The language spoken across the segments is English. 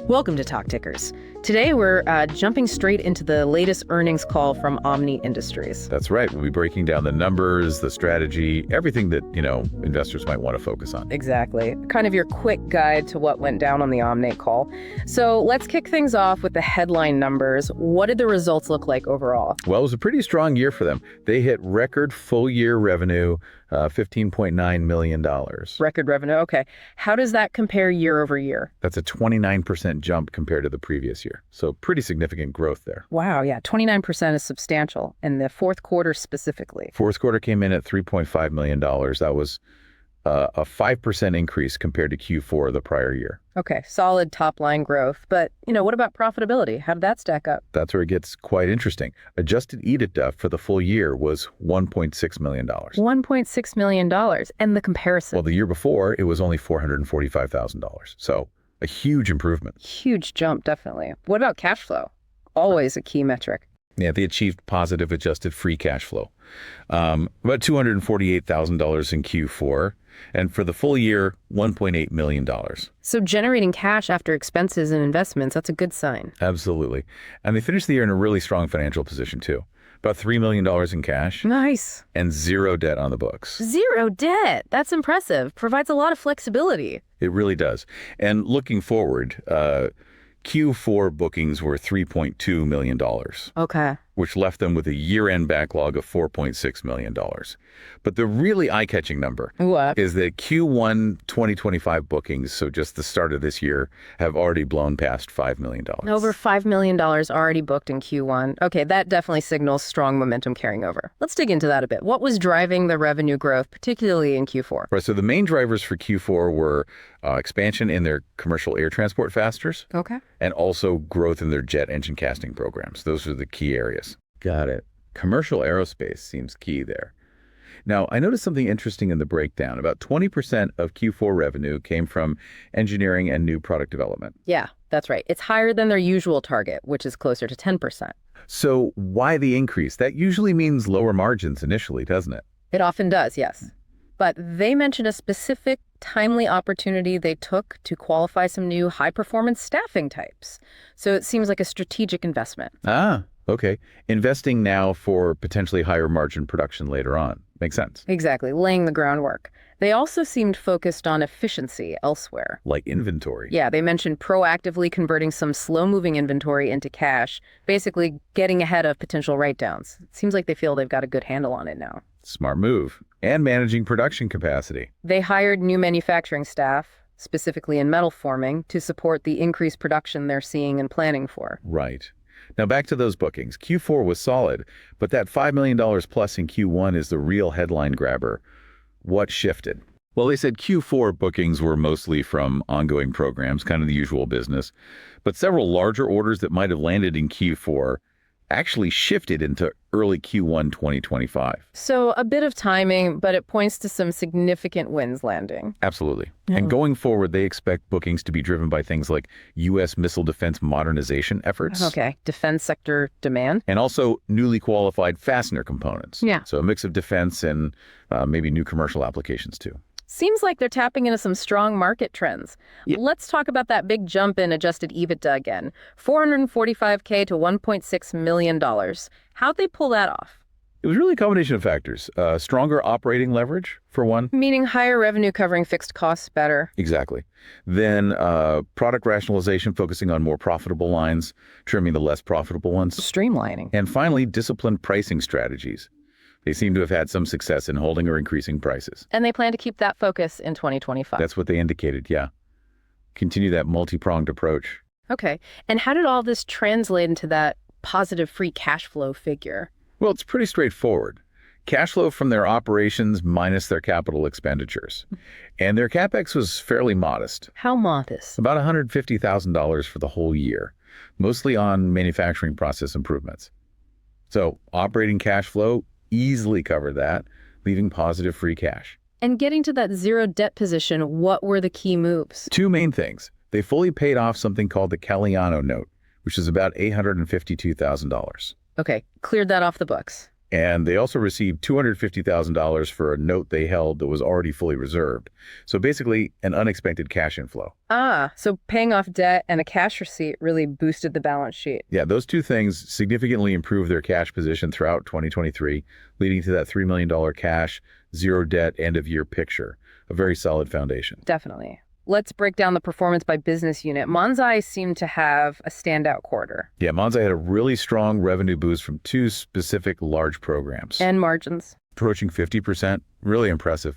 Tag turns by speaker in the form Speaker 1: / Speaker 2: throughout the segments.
Speaker 1: Welcome to Talk Tickers. Today we're jumping straight into the latest earnings call from Omni Industries.
Speaker 2: That's right. We'll be breaking down the numbers, the strategy, everything that, investors might want to focus on.
Speaker 1: Exactly. Kind of your quick guide to what went down on the Omni call. So let's kick things off with the headline numbers. What did the results look like overall?
Speaker 2: Well, it was a pretty strong year for them. They hit record full-year revenue, $15.9 million.
Speaker 1: Record revenue. Okay. How does that compare year over year?
Speaker 2: That's a 29% jump compared to the previous year. So pretty significant growth there.
Speaker 1: Wow. Yeah. 29% is substantial. And the fourth quarter specifically.
Speaker 2: Fourth quarter came in at $3.5 million. That was a 5% increase compared to Q4 the prior year.
Speaker 1: Okay, solid top line growth. But, what about profitability? How did that stack up?
Speaker 2: That's where it gets quite interesting. Adjusted EBITDA for the full year was $1.6 million.
Speaker 1: $1.6 million. And the comparison?
Speaker 2: Well, the year before, it was only $445,000. So a huge improvement.
Speaker 1: Huge jump, definitely. What about cash flow? Always a key metric.
Speaker 2: Yeah, they achieved positive adjusted free cash flow. About $248,000 in Q4. And for the full year, $1.8 million.
Speaker 1: So generating cash after expenses and investments, that's a good sign.
Speaker 2: Absolutely. And they finished the year in a really strong financial position, too. About $3 million in cash.
Speaker 1: Nice.
Speaker 2: And zero debt on the books.
Speaker 1: Zero debt. That's impressive. Provides a lot of flexibility.
Speaker 2: It really does. And looking forward, Q4 bookings were $3.2 million.
Speaker 1: Okay.
Speaker 2: Which left them with a year-end backlog of $4.6 million. But the really eye-catching number is that Q1 2025 bookings, so just the start of this year, have already blown past $5 million.
Speaker 1: Over $5 million already booked in Q1. Okay, that definitely signals strong momentum carrying over. Let's dig into that a bit. What was driving the revenue growth, particularly in Q4?
Speaker 2: Right, so the main drivers for Q4 were expansion in their commercial air transport fasteners.
Speaker 1: Okay.
Speaker 2: And also growth in their jet engine casting programs. Those are the key areas. Got it. Commercial aerospace seems key there. Now, I noticed something interesting in the breakdown. About 20% of Q4 revenue came from engineering and new product development.
Speaker 1: Yeah, that's right. It's higher than their usual target, which is closer to 10%.
Speaker 2: So why the increase? That usually means lower margins initially, doesn't it?
Speaker 1: It often does, yes. But they mentioned a specific timely opportunity they took to qualify some new high-performance staffing types. So it seems like a strategic investment.
Speaker 2: Ah, okay. Investing now for potentially higher margin production later on. Makes sense.
Speaker 1: Exactly, laying the groundwork. They also seemed focused on efficiency elsewhere.
Speaker 2: Like inventory.
Speaker 1: Yeah, they mentioned proactively converting some slow-moving inventory into cash, basically getting ahead of potential write-downs. It seems like they feel they've got a good handle on it now.
Speaker 2: Smart move. And managing production capacity.
Speaker 1: They hired new manufacturing staff, specifically in metal forming, to support the increased production they're seeing and planning for.
Speaker 2: Right. Now back to those bookings. Q4 was solid, but that $5 million plus in Q1 is the real headline grabber. What shifted? Well, they said Q4 bookings were mostly from ongoing programs, kind of the usual business, but several larger orders that might have landed in Q4 actually shifted into early Q1 2025.
Speaker 1: So a bit of timing, but it points to some significant wins landing.
Speaker 2: Absolutely. And going forward, they expect bookings to be driven by things like U.S. missile defense modernization efforts.
Speaker 1: Okay. Defense sector demand.
Speaker 2: And also newly qualified fastener components.
Speaker 1: Yeah.
Speaker 2: So a mix of defense and maybe new commercial applications too.
Speaker 1: Seems like they're tapping into some strong market trends.
Speaker 2: Yeah.
Speaker 1: Let's talk about that big jump in adjusted EBITDA again. $445K to $1.6 million. How'd they pull that off?
Speaker 2: It was really a combination of factors. Stronger operating leverage, for one.
Speaker 1: Meaning higher revenue covering fixed costs better.
Speaker 2: Exactly. Then product rationalization, focusing on more profitable lines, trimming the less profitable ones.
Speaker 1: Streamlining.
Speaker 2: And finally, disciplined pricing strategies. They seem to have had some success in holding or increasing prices.
Speaker 1: And they plan to keep that focus in 2025.
Speaker 2: That's what they indicated, yeah. Continue that multi-pronged approach.
Speaker 1: Okay. And how did all this translate into that positive free cash flow figure?
Speaker 2: Well, it's pretty straightforward. Cash flow from their operations minus their capital expenditures. And their CapEx was fairly modest.
Speaker 1: How modest?
Speaker 2: About $150,000 for the whole year, mostly on manufacturing process improvements. So operating cash flow easily covered that, leaving positive free cash.
Speaker 1: And getting to that zero debt position, what were the key moves?
Speaker 2: Two main things. They fully paid off something called the Caliano note, which is about $852,000.
Speaker 1: Okay, cleared that off the books.
Speaker 2: And they also received $250,000 for a note they held that was already fully reserved. So basically, an unexpected cash inflow.
Speaker 1: Ah, so paying off debt and a cash receipt really boosted the balance sheet.
Speaker 2: Yeah, those two things significantly improved their cash position throughout 2023, leading to that $3 million cash, zero debt, end-of-year picture. A very solid foundation.
Speaker 1: Definitely. Let's break down the performance by business unit. Monzai seemed to have a standout quarter.
Speaker 2: Yeah, Monzai had a really strong revenue boost from two specific large programs.
Speaker 1: And margins.
Speaker 2: Approaching 50%, really impressive.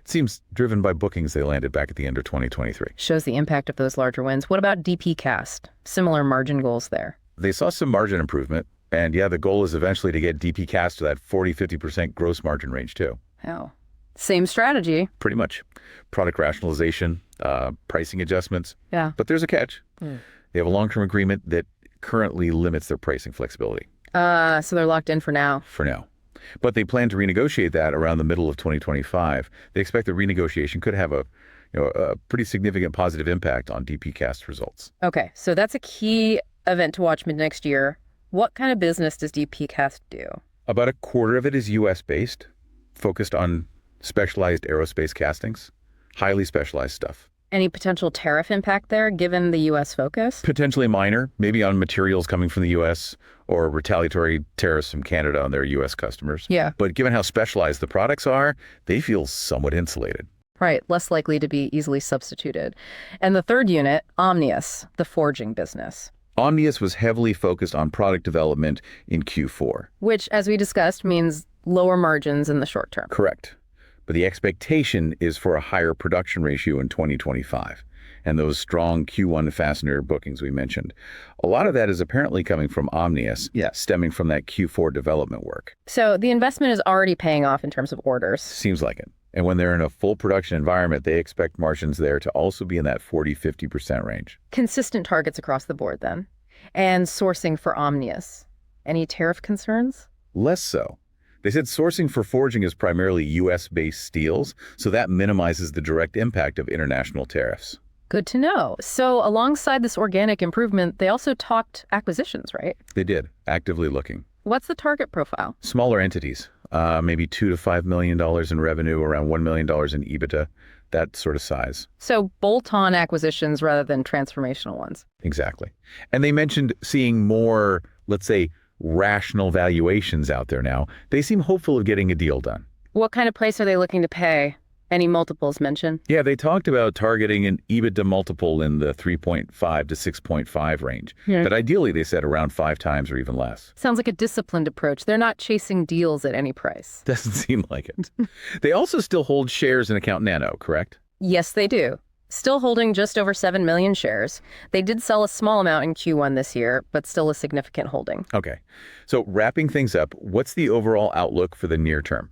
Speaker 2: It seems driven by bookings they landed back at the end of 2023.
Speaker 1: Shows the impact of those larger wins. What about DP Cast? Similar margin goals there.
Speaker 2: They saw some margin improvement, and yeah, the goal is eventually to get DP Cast to that 40-50% gross margin range too.
Speaker 1: Oh. Same strategy.
Speaker 2: Pretty much. Product rationalization, pricing adjustments.
Speaker 1: Yeah.
Speaker 2: But there's a catch. They have a long-term agreement that currently limits their pricing flexibility.
Speaker 1: So they're locked in for now.
Speaker 2: For now. But they plan to renegotiate that around the middle of 2025. They expect the renegotiation could have a pretty significant positive impact on DP Cast results.
Speaker 1: Okay, so that's a key event to watch mid-next year. What kind of business does DP Cast do?
Speaker 2: About a quarter of it is U.S.-based, focused on specialized aerospace castings, highly specialized stuff.
Speaker 1: Any potential tariff impact there, given the U.S. focus?
Speaker 2: Potentially minor, maybe on materials coming from the U.S. or retaliatory tariffs from Canada on their U.S. customers.
Speaker 1: Yeah.
Speaker 2: But given how specialized the products are, they feel somewhat insulated.
Speaker 1: Right, less likely to be easily substituted. And the third unit, Omnius, the forging business.
Speaker 2: Omnius was heavily focused on product development in Q4.
Speaker 1: Which, as we discussed, means lower margins in the short term.
Speaker 2: Correct. But the expectation is for a higher production ratio in 2025. And those strong Q1 fastener bookings we mentioned. A lot of that is apparently coming from Omnius, stemming from that Q4 development work.
Speaker 1: So the investment is already paying off in terms of orders.
Speaker 2: Seems like it. And when they're in a full production environment, they expect margins there to also be in that 40-50% range.
Speaker 1: Consistent targets across the board then. And sourcing for Omnius. Any tariff concerns?
Speaker 2: Less so. They said sourcing for forging is primarily U.S.-based steels, so that minimizes the direct impact of international tariffs.
Speaker 1: Good to know. So alongside this organic improvement, they also talked acquisitions, right?
Speaker 2: They did, actively looking.
Speaker 1: What's the target profile?
Speaker 2: Smaller entities, maybe $2 to $5 million in revenue, around $1 million in EBITDA, that sort of size.
Speaker 1: So bolt-on acquisitions rather than transformational ones.
Speaker 2: Exactly. And they mentioned seeing more, let's say, rational valuations out there now. They seem hopeful of getting a deal done.
Speaker 1: What kind of price are they looking to pay? Any multiples mentioned?
Speaker 2: Yeah, they talked about targeting an EBITDA multiple in the 3.5 to 6.5 range. But ideally, they said around 5 times or even less.
Speaker 1: Sounds like a disciplined approach. They're not chasing deals at any price.
Speaker 2: Doesn't seem like it. They also still hold shares in Account Nano, correct?
Speaker 1: Yes, they do. Still holding just over 7 million shares. They did sell a small amount in Q1 this year, but still a significant holding.
Speaker 2: Okay. So wrapping things up, what's the overall outlook for the near term?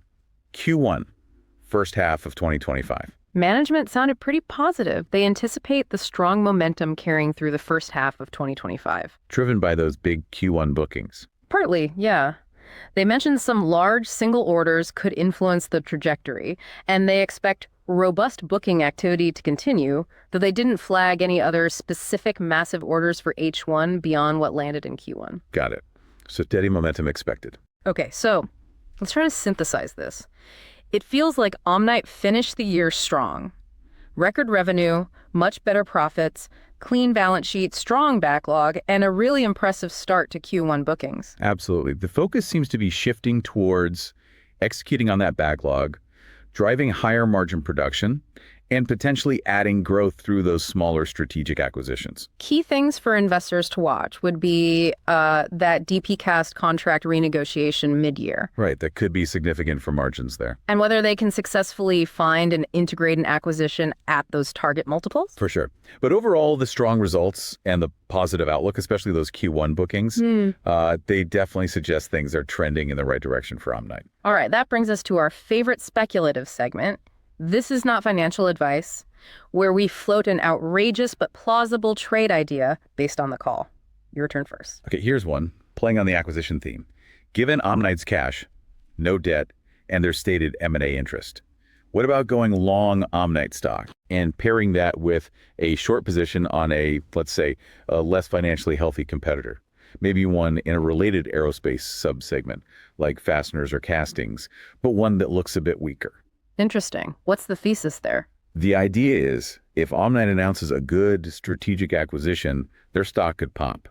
Speaker 2: Q1, first half of 2025.
Speaker 1: Management sounded pretty positive. They anticipate the strong momentum carrying through the first half of 2025.
Speaker 2: Driven by those big Q1 bookings.
Speaker 1: Partly, yeah. They mentioned some large single orders could influence the trajectory, and they expect robust booking activity to continue, though they didn't flag any other specific massive orders for H1 beyond what landed in Q1.
Speaker 2: Got it. So steady momentum expected.
Speaker 1: Okay, so let's try to synthesize this. It feels like Omni-Lite finished the year strong. Record revenue, much better profits, clean balance sheet, strong backlog, and a really impressive start to Q1 bookings.
Speaker 2: Absolutely. The focus seems to be shifting towards executing on that backlog, driving higher margin production, and potentially adding growth through those smaller strategic acquisitions.
Speaker 1: Key things for investors to watch would be that DP Cast contract renegotiation mid-year.
Speaker 2: Right, that could be significant for margins there.
Speaker 1: And whether they can successfully find and integrate an acquisition at those target multiples.
Speaker 2: For sure. But overall, the strong results and the positive outlook, especially those Q1 bookings, they definitely suggest things are trending in the right direction for Omni-Lite.
Speaker 1: All right, that brings us to our favorite speculative segment. This is not financial advice, where we float an outrageous but plausible trade idea based on the call. Your turn first.
Speaker 2: Okay, here's one, playing on the acquisition theme. Given Omni-Lite's cash, no debt, and their stated M&A interest, what about going long Omni-Lite stock and pairing that with a short position on a, let's say, a less financially healthy competitor? maybe one in a related aerospace subsegment, like fasteners or castings, but one that looks a bit weaker.
Speaker 1: Interesting. What's the thesis there?
Speaker 2: The idea is, if Omni-Lite announces a good strategic acquisition, their stock could pop.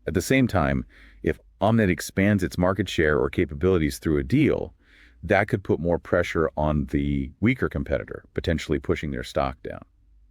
Speaker 2: At the same time, if Omni-Lite expands its market share or capabilities through a deal, that could put more pressure on the weaker competitor, potentially pushing their stock down.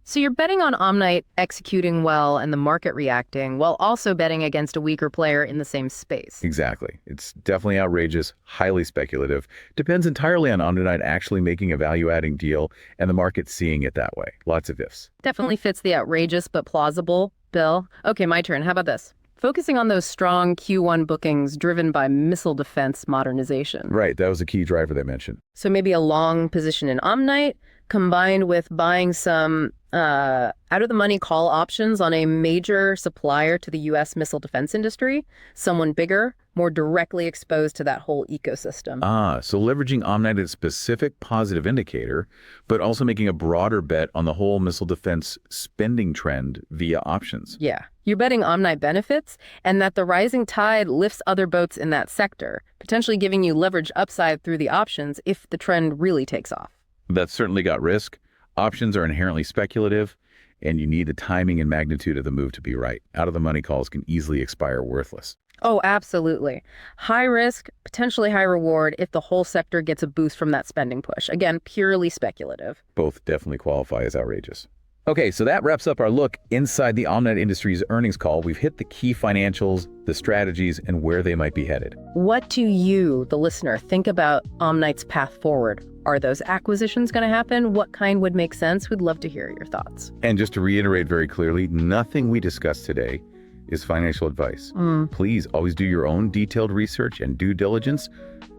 Speaker 1: So you're betting on Omni-Lite executing well and the market reacting, while also betting against a weaker player in the same space.
Speaker 2: Exactly. It's definitely outrageous, highly speculative. Depends entirely on Omni-Lite actually making a value-adding deal and the market seeing it that way. Lots of ifs.
Speaker 1: Definitely fits the outrageous but plausible bill. Okay, my turn. How about this? Focusing on those strong Q1 bookings driven by missile defense modernization.
Speaker 2: Right, that was a key driver they mentioned.
Speaker 1: So maybe a long position in Omni-Lite combined with buying some out-of-the-money call options on a major supplier to the U.S. missile defense industry, someone bigger, more directly exposed to that whole ecosystem.
Speaker 2: So leveraging Omni-Lite as a specific positive indicator, but also making a broader bet on the whole missile defense spending trend via options.
Speaker 1: Yeah. You're betting Omni-Lite benefits and that the rising tide lifts other boats in that sector, potentially giving you leverage upside through the options if the trend really takes off.
Speaker 2: That's certainly got risk. Options are inherently speculative, and you need the timing and magnitude of the move to be right. Out-of-the-money calls can easily expire worthless.
Speaker 1: Oh, absolutely. High risk, potentially high reward if the whole sector gets a boost from that spending push. Again, purely speculative.
Speaker 2: Both definitely qualify as outrageous. Okay, so that wraps up our look inside the Omni-Lite Industries earnings call. We've hit the key financials, the strategies, and where they might be headed.
Speaker 1: What do you, the listener, think about Omni-Lite's path forward? Are those acquisitions going to happen? What kind would make sense? We'd love to hear your thoughts.
Speaker 2: And just to reiterate very clearly, nothing we discussed today is financial advice. Please always do your own detailed research and due diligence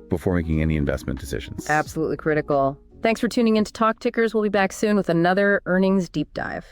Speaker 2: before making any investment decisions.
Speaker 1: Absolutely critical. Thanks for tuning in to Talk Tickers. We'll be back soon with another earnings deep dive.